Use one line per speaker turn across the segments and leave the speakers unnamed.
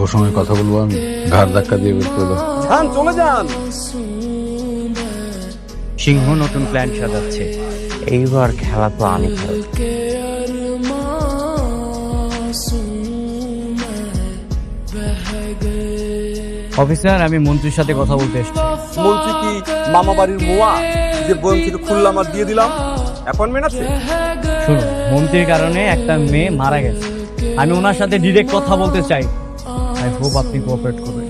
ওর সঙ্গে কথা বলবো আমি, ঘাড় ধাক্কা দিয়ে বের করে দাও।
যান, চলে যান।
সিংহ নতুন প্ল্যান সাজাচ্ছে, এইবার খেলা তো আমি খেলব। অফিসার, আমি মন্ত্রীর সাথে কথা বলতে এসেছি।
মন্ত্রী কি মামা বাড়ির মোয়া যে বয়ম থেকে খুললাম আর দিয়ে দিলাম? অ্যাপয়েন্টমেন্ট আছে?
শুনুন, মন্ত্রীর কারণে একটা মেয়ে মারা গেছে, আমি ওনার সাথে ডিরেক্ট কথা বলতে চাই। আই হোপ আপনি কোঅপারেট করবেন।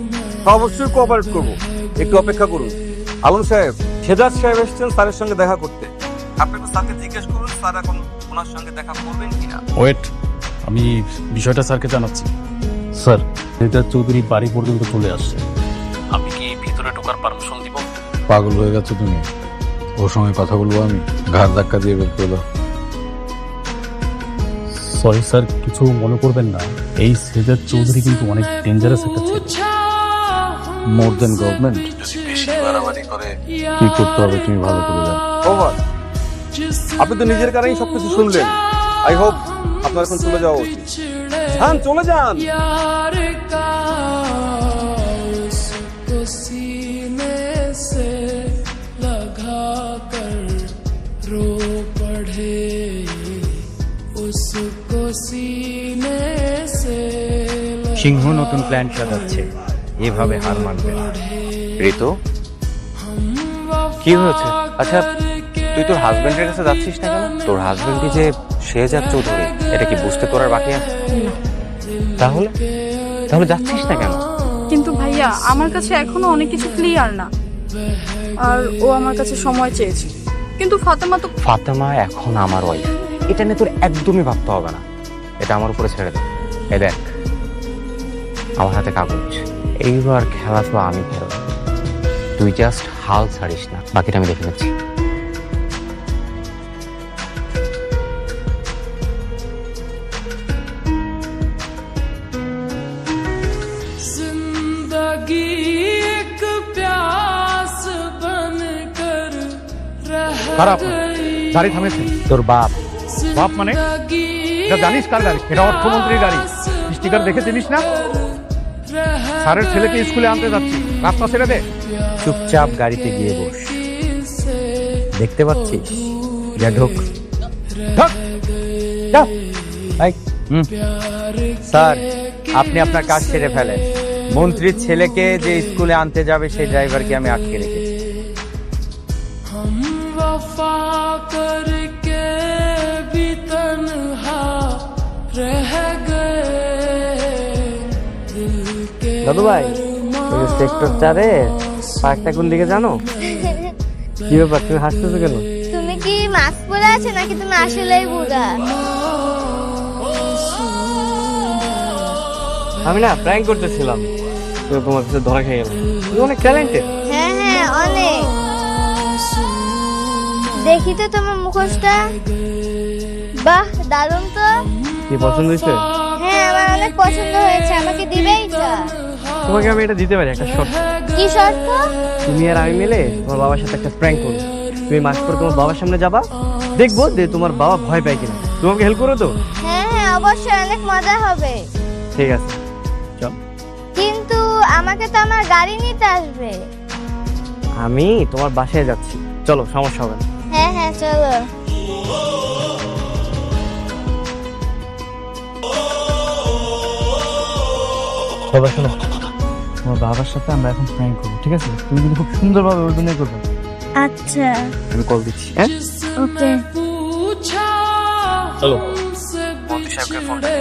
অবশ্যই কোঅপারেট করবো, একটু অপেক্ষা করুন। আলম সাহেব, সেজাদ সাহেব এসেছেন স্যারের সঙ্গে দেখা করতে। আপনি তো স্যারকে জিজ্ঞেস করুন স্যার এখন ওনার সঙ্গে দেখা করবেন কিনা।
ওয়েট, আমি বিষয়টা স্যারকে জানাচ্ছি। স্যার, সেজাদ চৌধুরী বাড়ি পর্যন্ত চলে আসছে, আমি কি ভিতরে ঢোকার পারমিশন দিব?
পাগল হয়ে গেছো তুমি? ওর সঙ্গে কথা বলবো আমি, ঘাড় ধাক্কা দিয়ে বের করে দাও।
সরি স্যার, কিছু মনে করবেন না। এই সেজাদ চৌধুরী কিন্তু অনেক ডেঞ্জারাস একটা ছেলে।
মোর দেন গভর্নমেন্ট যদি বেশি বাড়াবাড়ি করে কি করতে হবে তুমি ভালো করে জানো।
ওভার। আপনি তো নিজের কারণেই সবকিছু শুনলেন। আই হোপ আপনার এখন চলে যাওয়া উচিত। যান, চলে যান।
সিংহ নতুন প্ল্যান সাজাচ্ছে, এভাবে হার মানবে না।
ঋতু, কি হয়েছে? আচ্ছা, তুই তোর হাজবেন্ডের কাছে যাচ্ছিস না কেন? তোর হাজবেন্ড যে শেহজাদ চৌধুরী, এটা কি বুঝতে তোর আর বাকি আছে? তাহলে তাহলে যাচ্ছিস না কেন?
কিন্তু ভাইয়া, আমার কাছে এখনো অনেক কিছু ক্লিয়ার না, আর ও আমার কাছে সময় চেয়েছে। কিন্তু ফাতেমা তো
ফাতেমা এখন আমার ওয়াইফ, এটা নিয়ে তোর একদমই ভাবতে হবে না। এটা আমার উপরে ছেড়ে দে। এ দেখ, আমার হাতে কাগজ, এইবার খেলা তো আমি খেলব। তুই জাস্ট হাল ছাড়িস না, বাকিটা আমি দেখে নিচ্ছি।
খারাপ গাড়ি থামেছে।
তোর বাপ।
বাপ মানে? এটা জানিস কার গাড়ি? এটা অর্থমন্ত্রীর গাড়ি। স্টিকার দেখে চিনিস না? স্যারের ছেলেকে স্কুলে আনতে যাচ্ছি, রাস্তা ছেড়ে দে।
চুপচাপ গাড়িতে গিয়ে বস। দেখতে পাচ্ছিস? যা ঢোক।
ঢোক। যা।
স্যার, আপনি আপনার কাজ সেরে ফেলেন। মন্ত্রীর ছেলেকে যে স্কুলে আনতে যাবে সেই ড্রাইভারকে আমি আটকে রেখেছি। দাদু ভাই, সেক্টর 4-এ পার্কটা কোন দিকে জানো? কি ব্যাপার, তুমি হাসতেছো কেন?
তুমি কি মাস্ক পরে আছো নাকি তুমি আসলেই বুড়া?
আমি না প্র্যাঙ্ক করতেছিলাম, তো তোমার কাছে ধরা খেয়ে গেলাম। তুমি অনেক ট্যালেন্টেড।
হ্যাঁ হ্যাঁ, অনেক। দেখি তো তোমার মুখোশটা। বাহ, দারুণ তো।
কি পছন্দ হয়েছে?
হ্যাঁ, আমার অনেক পছন্দ হয়েছে। আমাকে দিবেই তো?
তোমাকে আমি এটা দিতে পারি, একটা শর্ত।
কি শর্ত?
তুমি আর আমি মিলে তোমার বাবার সাথে একটা প্র্যাঙ্ক করবো। তুমি মাস্ক পরে তোমার বাবার সামনে যাবা, দেখবো যে তোমার বাবা ভয় পায় কিনা। তোমাকে হেল্প করো তো?
হ্যাঁ হ্যাঁ, অবশ্যই, অনেক মজা হবে।
ঠিক আছে, চল।
কিন্তু আমাকে তো আমার গাড়ি নিতে আসবে।
আমি তোমার বাসায় যাচ্ছি, চলো, সমস্যা হবে না।
হ্যাঁ হ্যাঁ, চলো।
বাবা শোনো, তোমার বাবার সাথে আমরা এখন প্র্যাঙ্ক করবো, ঠিক আছে? তুমি কিন্তু খুব সুন্দরভাবে অভিনয় করবে।
আচ্ছা,
আমি কল দিচ্ছি। হ্যাঁ,
ওকে।
হ্যালো।
মন্ত্রী সাহেবকে ফোন দে।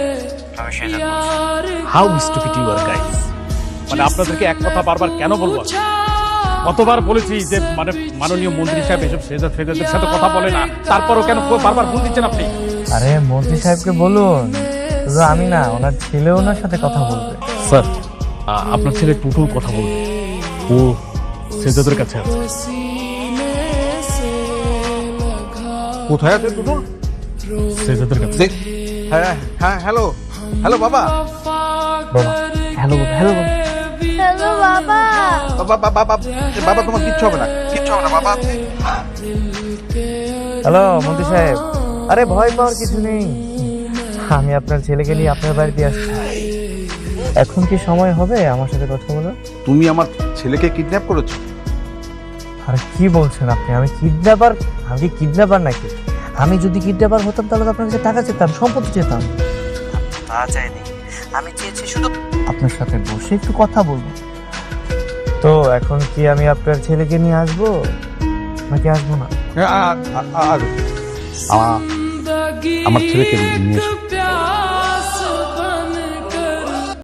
আমি শেহজাদ বলছি।
How stupid you are guys. মানে আপনাদেরকে এক কথা বারবার কেন বলবো? কতবার বলেছি যে মানে মাননীয় মন্ত্রী সাহেব এসব সেজাদের সাথে কথা বলে না, তারপরও কেন বারবার ফোন দিচ্ছেন আপনি?
আরে মন্ত্রী সাহেবকে বলুন, শুধু আমি না, ওনার ছেলে ওনার সাথে কথা বলবে।
স্যার, আপনার ছেলে টুটুল কথা বলবে, ও সেজাদের কাছে আছে।
কোথায় আছে টুটুল?
সেজাদের কাছে।
হ্যাঁ হ্যাঁ, হ্যালো হ্যালো বাবা।
বাবা, হ্যালো হ্যালো।
হ্যালো বাবা।
বাবা বাবা বাবা, তোমার কিচ্ছু হবে না, কিচ্ছু হবে না বাবা।
হ্যালো মন্ত্রী সাহেব, আরে ভয় পাওয়ার কিছু নেই, আমি আপনার ছেলেকে নিয়ে আপনার বাড়িতে আসছি। এখন কি সময় হবে আমার সাথে কথা বলার?
তুমি আমার ছেলেকে কিডন্যাপ করেছো?
আর কি বলছেন আপনি? আমি কিডন্যাপার? আমি কি কিডন্যাপার নাকি? আমি যদি কিডন্যাপার হতাম তাহলে তো আপনার কাছে টাকা চেতাম, সম্পত্তি চেতাম। তা চাইনি, আমি চেয়েছি শুধু আপনার সাথে বসে একটু কথা বলবো। তো এখন কি আমি আপনার ছেলেকে নিয়ে আসবো নাকি আসবো না?
আমার ছেলেকে নিয়ে এসো।